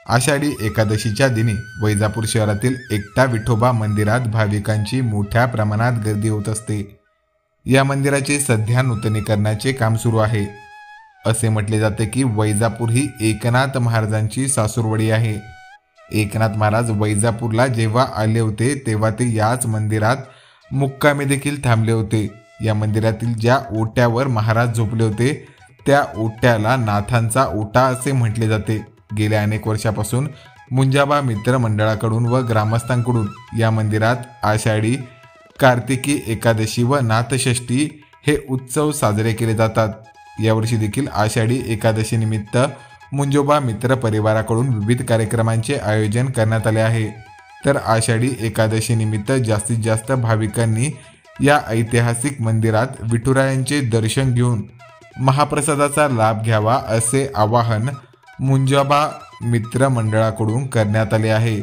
आषाढी एकादशीच्या दिनी वैजापूर शहरातील एकटा विठोबा मंदिरात भाविकांची मोठ्या प्रमाणात गर्दी होत असते। या मंदिराचे सध्या नूतनीकरणाचे काम सुरू आहे। असे म्हटले जाते की वैजापूर ही एकनाथ महाराजांची सासूरवाडी आहे। एकनाथ महाराज वैजापूरला जेव्हा आले होते तेव्हा ते याच मंदिरात मुक्कामी देखील थांबले होते। या मंदिरातील ज्या ओट्यावर महाराज झोपले होते त्या ओट्याला नाथांचा ओटा असे म्हटले जाते। गेल्या अनेक वर्षापासून मुंजाबा मित्र मंडळाकडून व ग्रामस्थांकडून या मंदिरात आषाढी, कार्तिकी एकादशी व नाथषष्ठी हे उत्सव साजरे केले जातात। यावर्षी देखील आषाढी एकादशी निमित्त मुंजोबा मित्र परिवाराकडून विविध कार्यक्रमांचे आयोजन करण्यात आले आहे। तर आषाढी एकादशी निमित्त जास्तीत जास्त भाविकांनी या ऐतिहासिक मंदिरात विठुरायांचे दर्शन घेऊन महाप्रसादाचा लाभ घ्यावा असे आवाहन मुंजाबा मित्र मंडळाकडून करण्यात आले आहे।